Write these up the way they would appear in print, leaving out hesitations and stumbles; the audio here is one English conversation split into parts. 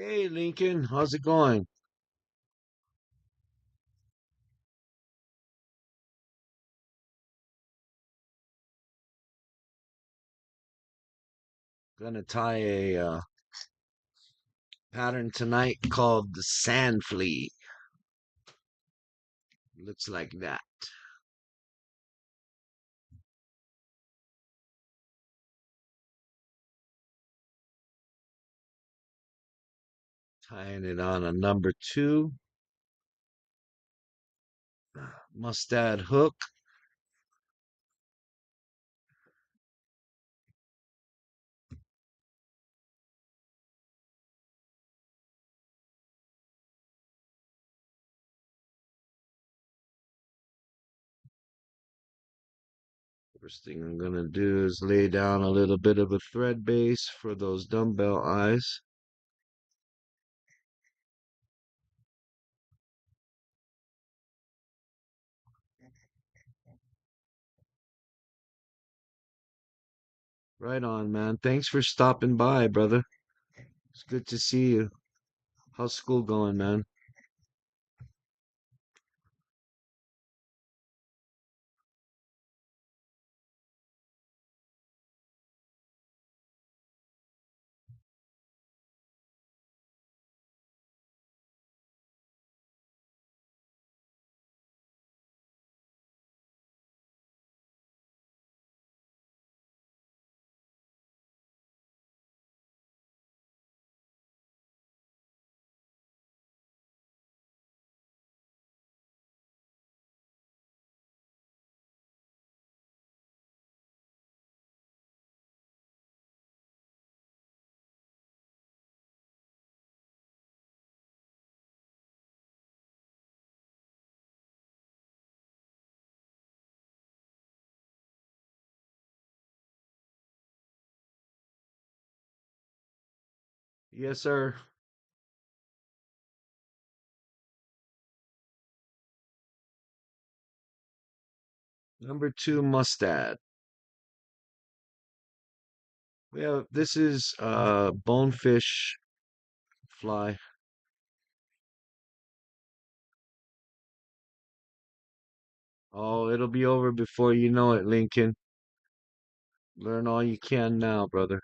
Hey Lincoln, how's it going? Gonna tie a pattern tonight called the sand flea. Looks like that. Tying it on a number two mustad hook. First thing I'm gonna do is lay down a little bit of a thread base for those dumbbell eyes. Right on, man. Thanks for stopping by, brother. It's good to see you. How's school going, man? Yes, sir. Number two mustad. Yeah, this is bonefish fly. Oh, it'll be over before you know it, Lincoln. Learn all you can now, brother.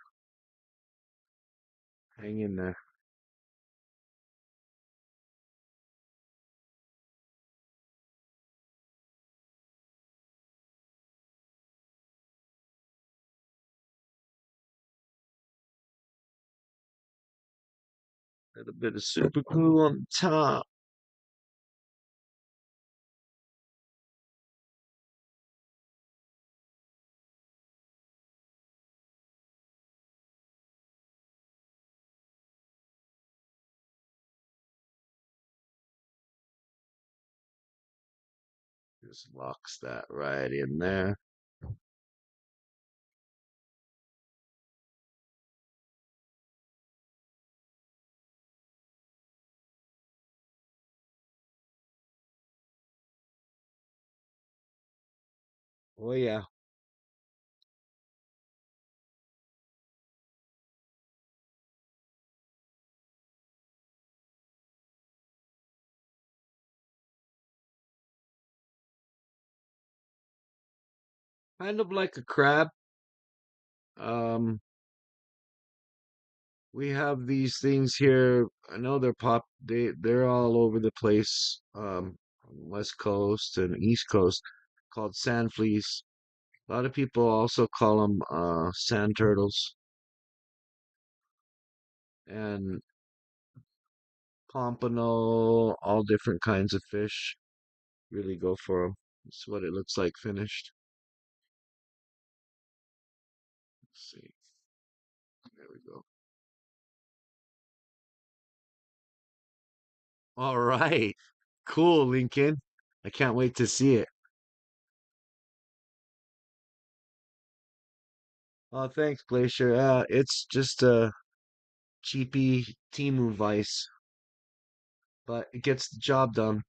Hang in there. Little bit of super glue on the top. Just locks that right in there. Oh yeah. Kind of like a crab. Um, we have these things here. I know they're all over the place. On West Coast and East Coast, called sand fleas. A lot of people also call them sand turtles and pompano, all different kinds of fish. Really go for them. That's what it looks like finished. Let's see. There we go. All right. Cool, Lincoln. I can't wait to see it. Oh, thanks, Glacier. It's just a cheapy Timu Vice, but it gets the job done.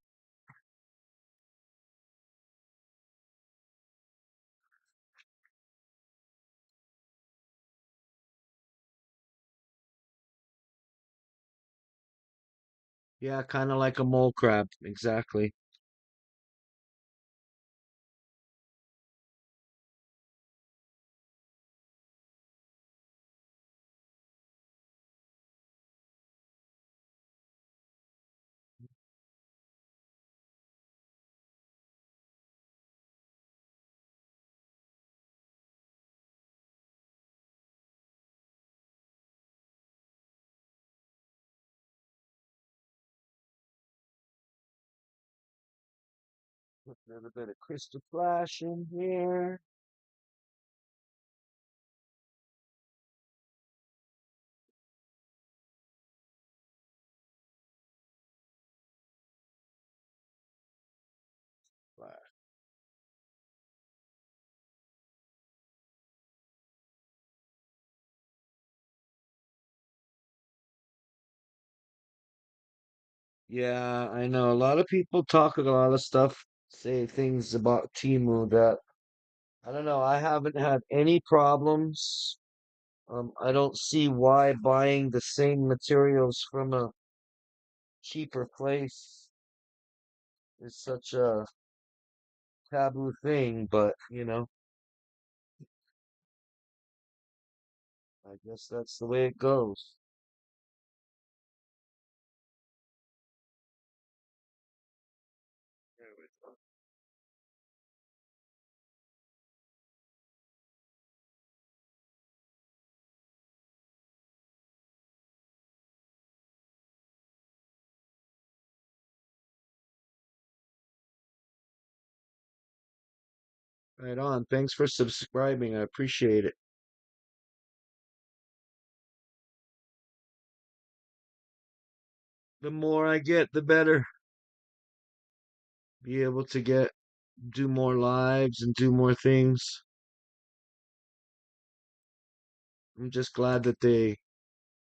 Yeah, kind of like a mole crab. Exactly. Put a little bit of crystal flash in here. Flash. Yeah, I know. A lot of people talk a lot of stuff, say things about Timu that I don't know. I haven't had any problems. I don't see why buying the same materials from a cheaper place is such a taboo thing, but I guess that's the way it goes. There we go. Right on. Thanks for subscribing. I appreciate it. The more I get, the better. Be able to do more lives and do more things. I'm just glad that they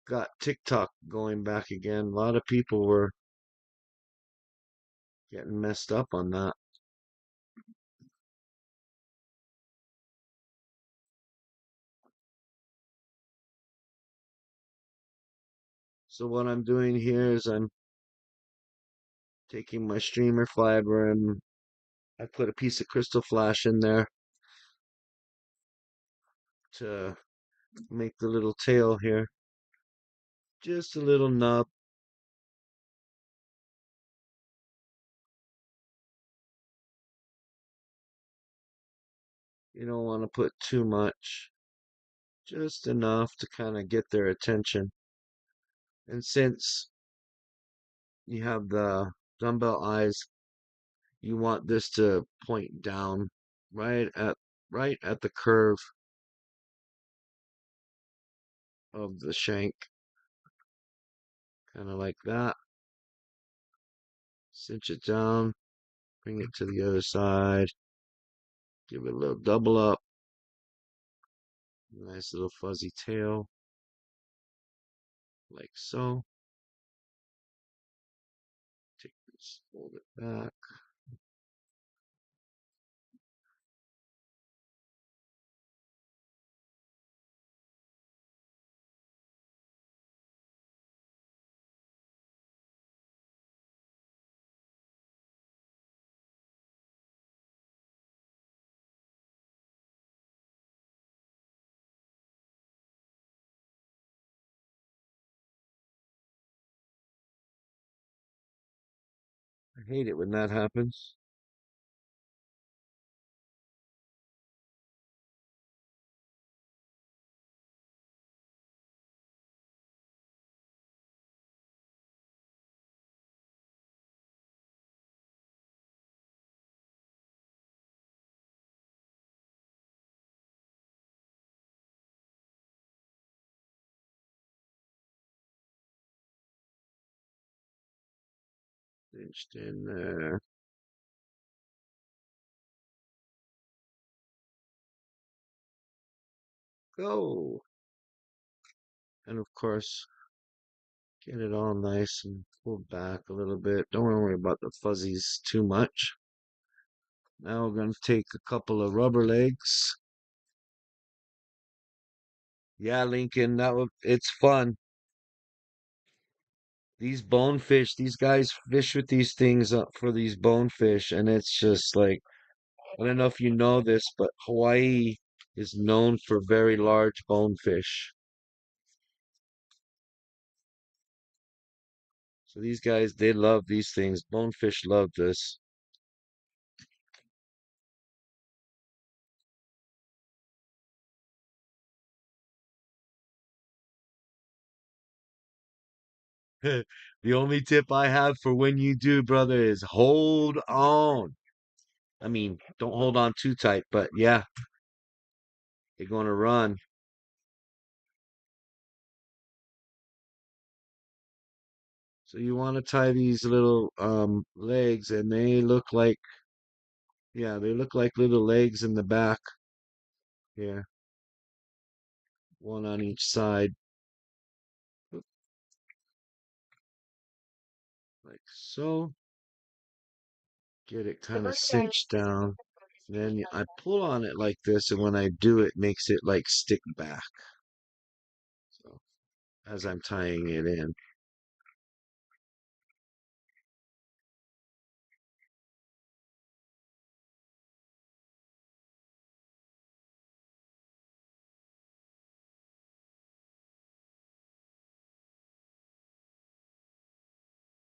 got TikTok going back again. A lot of people were getting messed up on that. So what I'm doing here is I'm taking my streamer fiber and I put a piece of crystal flash in there to make the little tail here. Just a little nub. You don't want to put too much. Just enough to kind of get their attention. And since you have the dumbbell eyes, you want this to point down right at right at the curve of the shank, kind of like that. Cinch it down, bring it to the other side, give it a little double up, nice little fuzzy tail, like so. Take this, hold it back. I hate it when that happens. Cinched in there. Go. And of course, get it all nice and pulled back a little bit. Don't worry about the fuzzies too much. Now we're going to take a couple of rubber legs. Yeah, Lincoln, it's fun. These bonefish, these guys fish with these things for these bonefish, and it's just like, I don't know if you know this, but Hawaii is known for very large bonefish. So these guys, they love these things. Bonefish love this. The only tip I have for when you do, brother, is hold on. I mean, don't hold on too tight, but yeah, they're going to run. So you want to tie these little legs, and they look like, yeah, they look like little legs in the back here, one on each side, like so. Get it kind of cinched down. Then I pull on it like this, and when I do, it makes it like stick back. So as I'm tying it in, of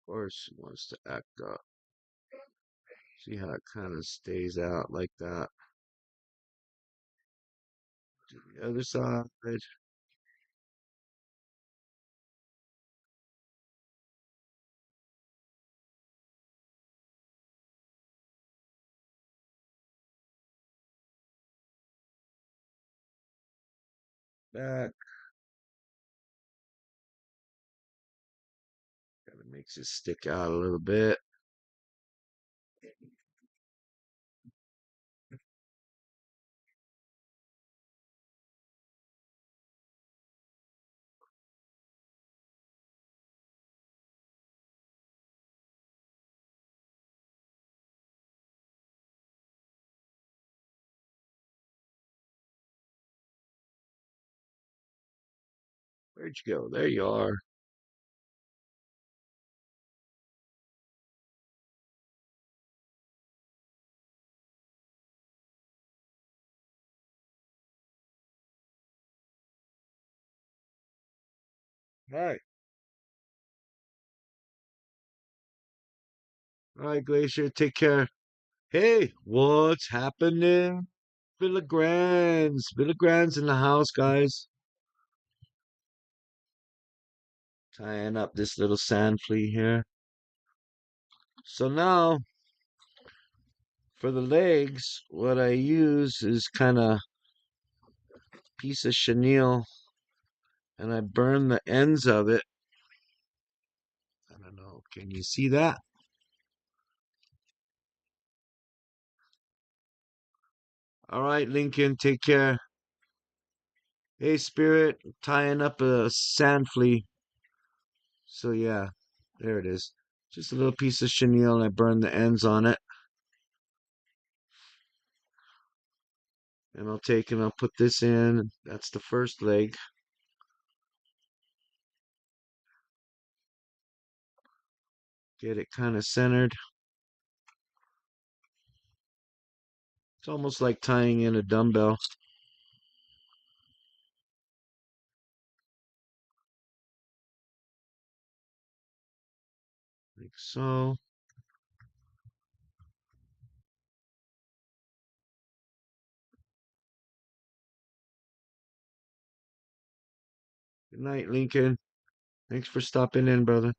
course, it wants to act up. See how it kind of stays out like that. To the other side, back. Kind of makes it stick out a little bit. Where'd you go? There you are. All right. All right, Glacier. Take care. Hey, what's happening? Villagrands in the house, guys. Tying up this little sand flea here. So now for the legs, what I use is kind of piece of chenille, and I burn the ends of it. I don't know. Can you see that? All right, Lincoln, take care. Hey, Spirit, tying up a sand flea. So yeah, there it is. Just a little piece of chenille, and I burn the ends on it. And I'll take and I'll put this in. That's the first leg. Get it kind of centered. It's almost like tying in a dumbbell, like so. Good night, Lincoln. Thanks for stopping in, brother.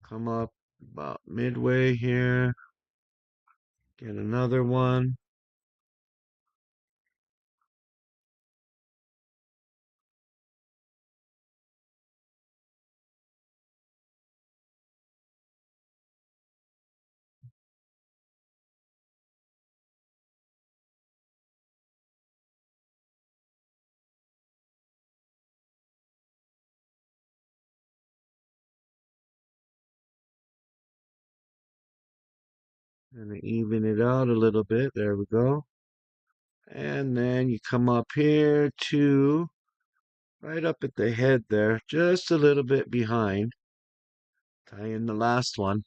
Come up about midway here. Get another one. And even it out a little bit. There we go. And then you come up here to right up at the head there, just a little bit behind. Tie in the last one.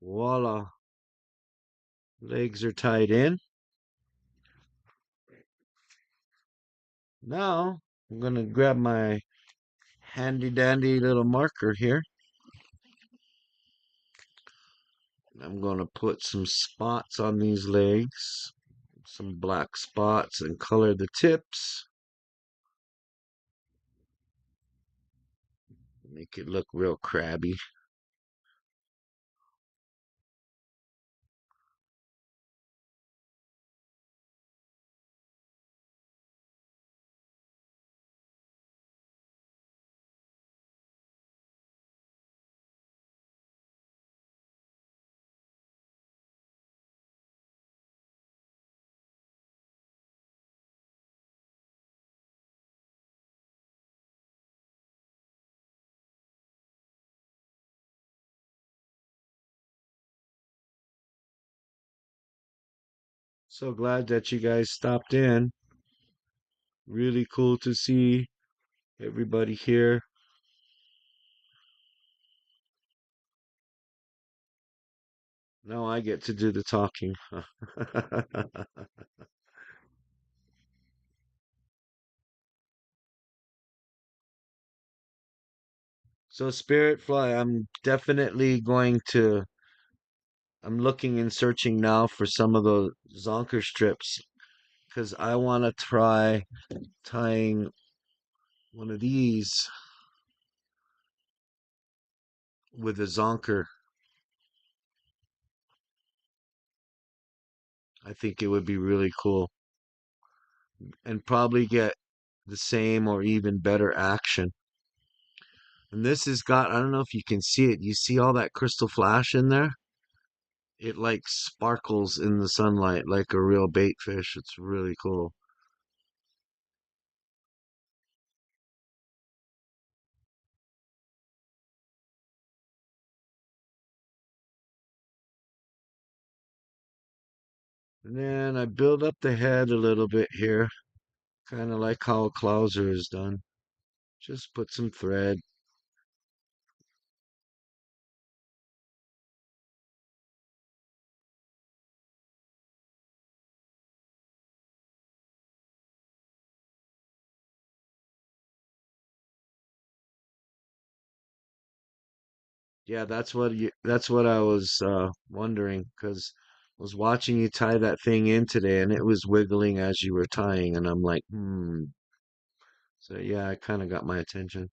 Voila. Legs are tied in. Now I'm going to grab my handy dandy little marker here. I'm going to put some spots on these legs, some black spots, and color the tips. Make it look real crabby. So glad that you guys stopped in. Really cool to see everybody here. Now I get to do the talking. So Spirit Fly, I'm looking and searching now for some of those Zonker strips because I want to try tying one of these with a Zonker. I think it would be really cool and probably get the same or even better action. And this has got, I don't know if you can see it. You see all that crystal flash in there? It like sparkles in the sunlight like a real bait fish. It's really cool. And then I build up the head a little bit here, kind of like how a clouser is done. Just put some thread. Yeah, that's what I was wondering because I was watching you tie that thing in today and it was wiggling as you were tying and I'm like, hmm. So yeah, it kind of got my attention.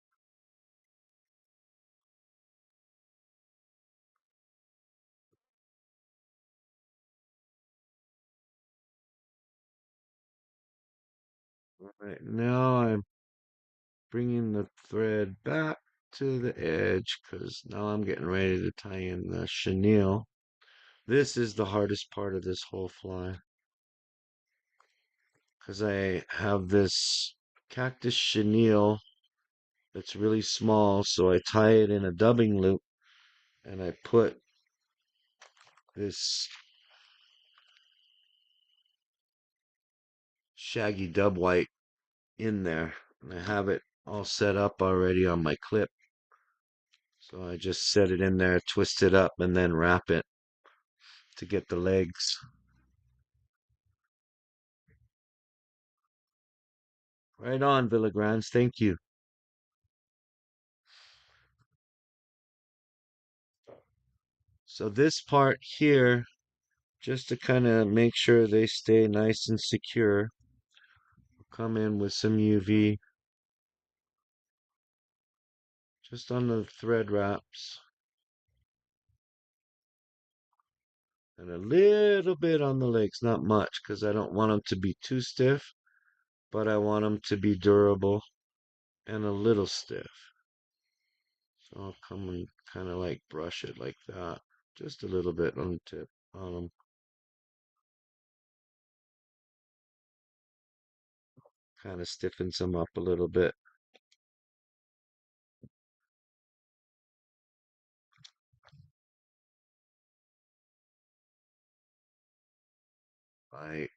All right, now I'm bringing the thread back to the edge because now I'm getting ready to tie in the chenille. This is the hardest part of this whole fly because I have this cactus chenille that's really small, so I tie it in a dubbing loop and I put this shaggy dub white in there. And I have it all set up already on my clip. So I just set it in there, twist it up, and then wrap it to get the legs. Right on, Villagrands. Thank you. So this part here just to kind of make sure they stay nice and secure. Come in with some UV just on the thread wraps and a little bit on the legs, not much, because I don't want them to be too stiff, but I want them to be durable and a little stiff. So I'll come and kind of like brush it like that, just a little bit on the tip on them. Kind of stiffens them up a little bit. Right,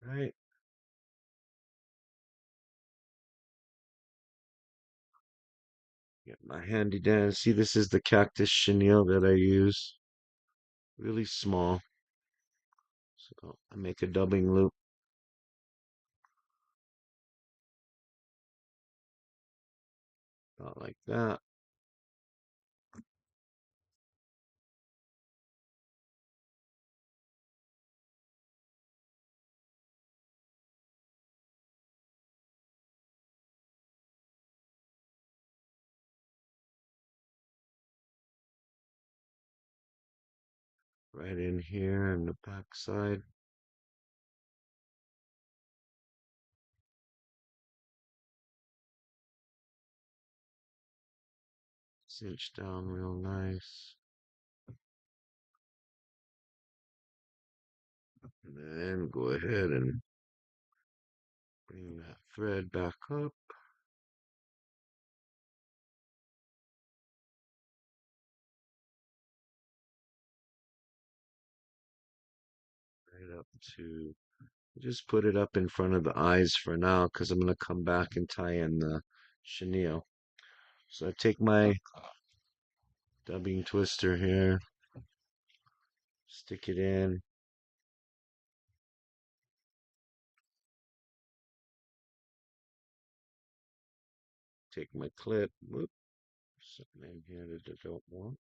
right. Get my handy dandy. See, this is the cactus chenille that I use. Really small. So I make a dubbing loop, about like that. Right in here on the back side. Cinch down real nice. And then go ahead and bring that thread back up. Right up to, just put it up in front of the eyes for now because I'm going to come back and tie in the chenille. So I take my dubbing twister here, stick it in, take my clip, whoop, something in here that I don't want.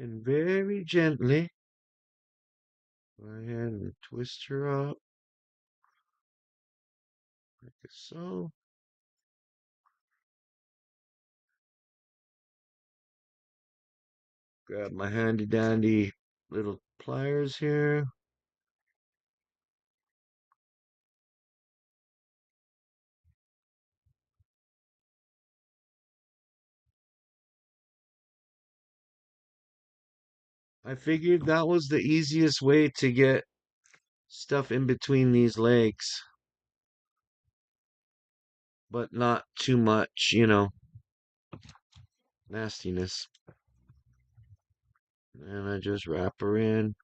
And very gently, go ahead and twist her up, like so. Grab my handy dandy little pliers here. I figured that was the easiest way to get stuff in between these legs, but not too much, nastiness. And I just wrap her in.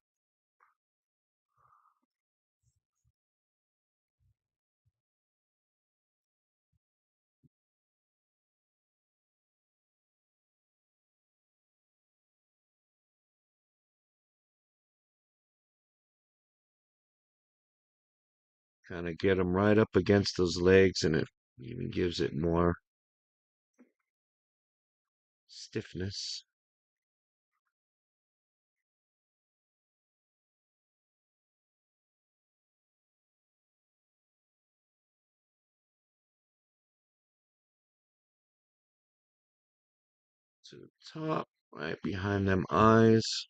Kind of get them right up against those legs, and it even gives it more stiffness. To the top, right behind them eyes.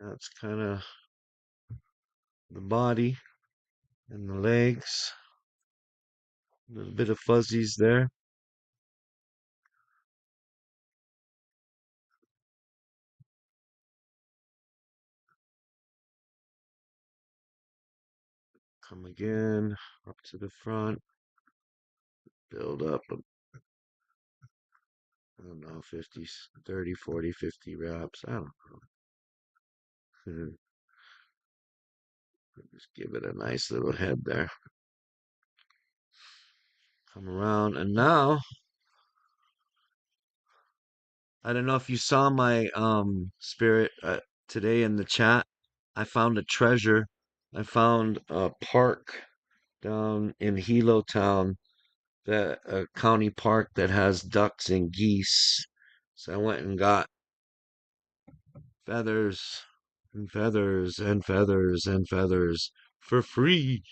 That's kind of the body and the legs. A little bit of fuzzies there. Come again, up to the front. Build up, I don't know, 50, 30, 40, 50 wraps. I don't know. Just give it a nice little head there. Come around. And now, I don't know if you saw my spirit today in the chat. I found a treasure. I found a park down in Hilo Town, that a county park that has ducks and geese. So I went and got feathers and feathers and feathers and feathers for free.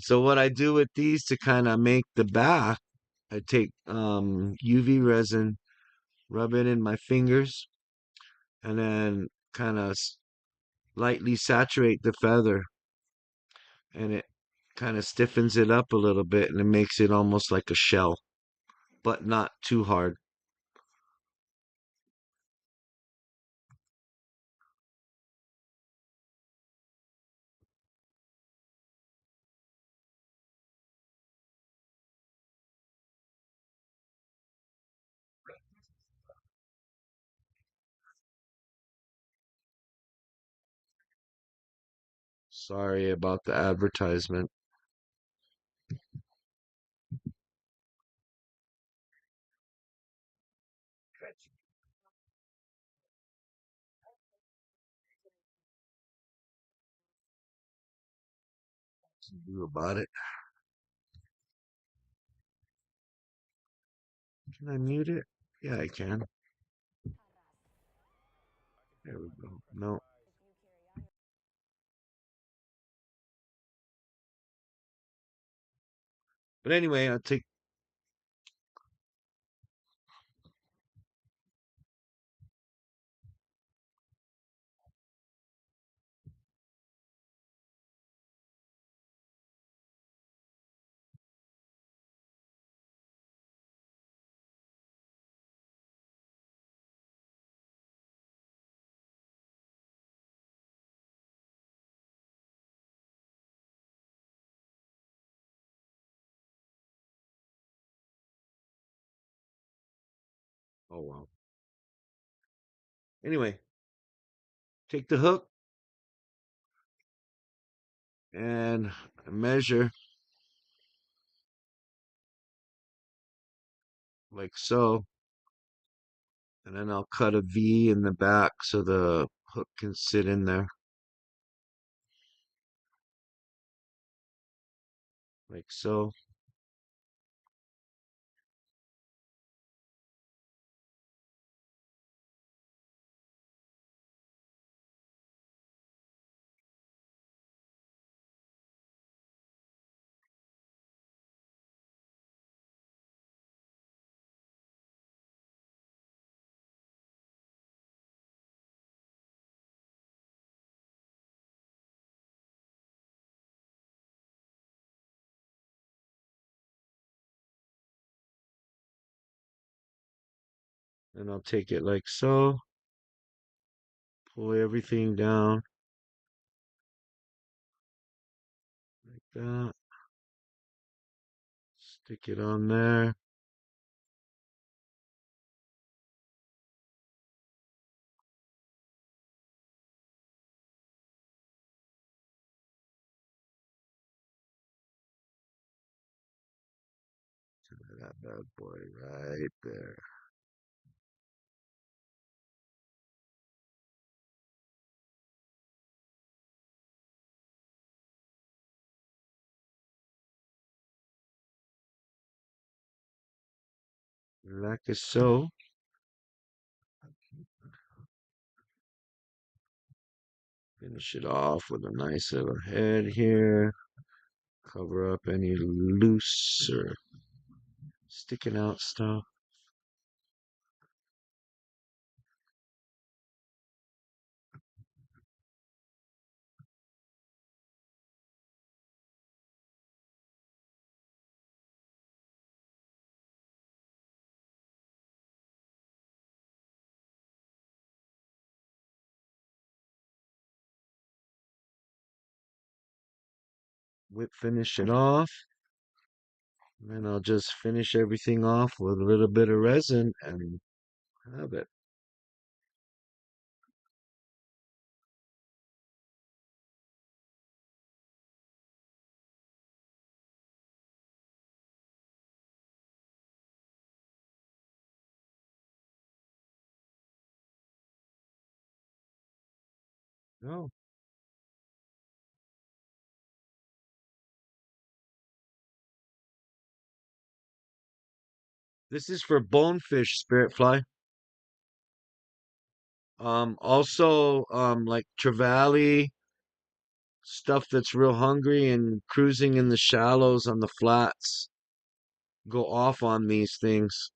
So what I do with these to kind of make the back, I take UV resin, rub it in my fingers, and then kind of lightly saturate the feather, and it kind of stiffens it up a little bit, and it makes it almost like a shell, but not too hard. Sorry about the advertisement. Do about it. Can I mute it? Yeah, I can. There we go. No. But anyway, I'll take. Oh, wow. Anyway, take the hook and measure like so. And then I'll cut a V in the back so the hook can sit in there like so. And I'll take it like so, pull everything down like that, stick it on there. That bad boy right there. Like so. Finish it off with a nice little head here. Cover up any loose or sticking out stuff. finish it off. And then I'll just finish everything off with a little bit of resin and have it. No, this is for bonefish, spirit fly. Also, like trevally, stuff that's real hungry and cruising in the shallows on the flats go off on these things.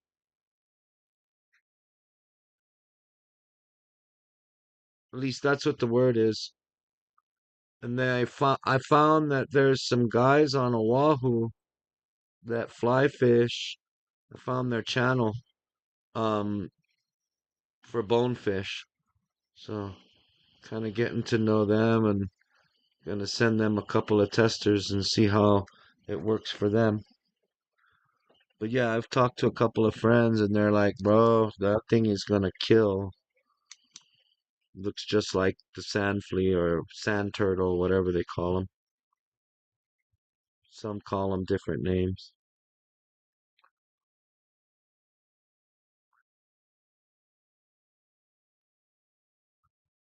At least that's what the word is. And then I found that there's some guys on Oahu that fly fish. I found their channel um for bonefish. So kind of getting to know them and gonna send them a couple of testers and see how it works for them. But yeah, I've talked to a couple of friends and they're like, bro, that thing is gonna kill. Looks just like the sand flea or sand turtle, whatever they call them. Some call them different names.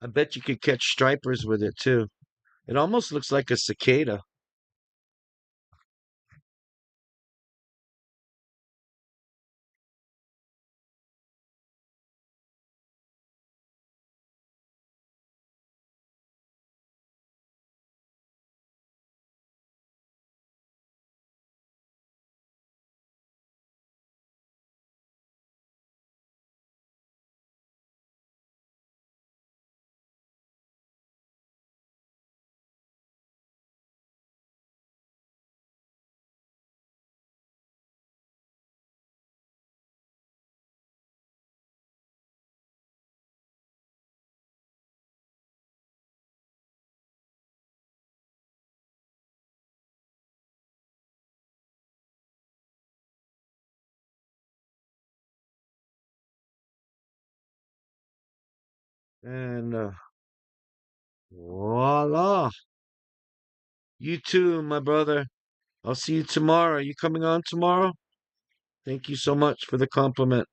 I bet you could catch stripers with it too. It almost looks like a cicada. And voila. You too, my brother. I'll see you tomorrow. Are you coming on tomorrow? Thank you so much for the compliment.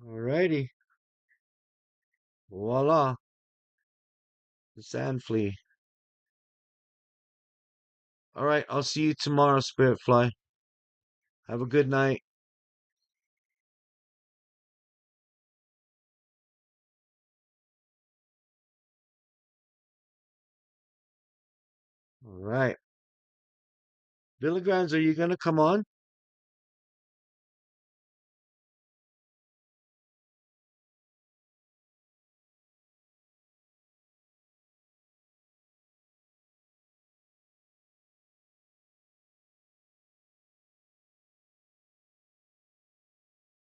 Alrighty. Voila. The sand flea. All right, I'll see you tomorrow, Spirit Fly. Have a good night. All right. Billigrams, are you gonna come on?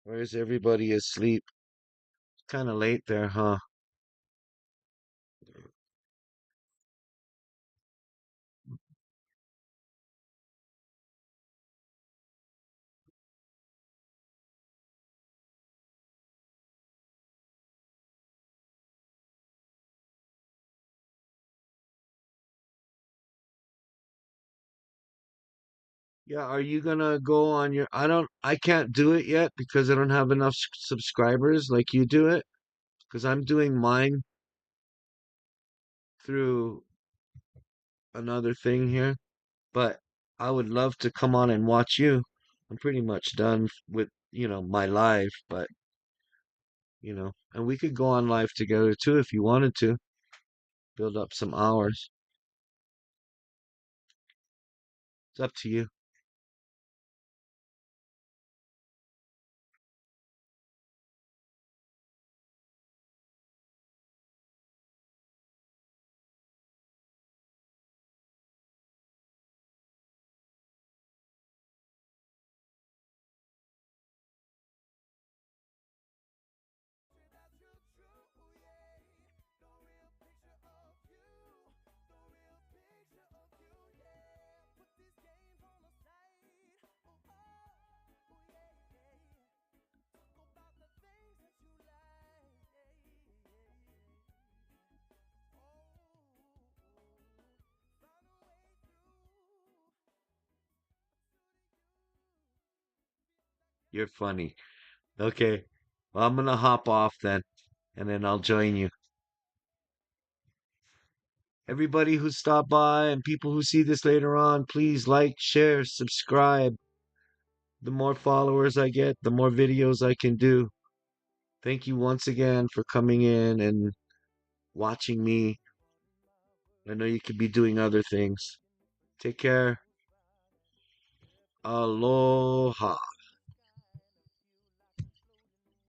Or is everybody asleep? Kind of late there, huh? Yeah, are you gonna go on your I can't do it yet because I don't have enough subscribers like you do it because I'm doing mine through another thing here, but I would love to come on and watch you. I'm pretty much done with, my live, but and we could go on live together too if you wanted to build up some hours. It's up to you. You're funny. Okay. Well, I'm gonna hop off then, and then I'll join you. Everybody who stopped by and people who see this later on, please like, share, subscribe. The more followers I get, the more videos I can do. Thank you once again for coming in and watching me. I know you could be doing other things. Take care. Aloha.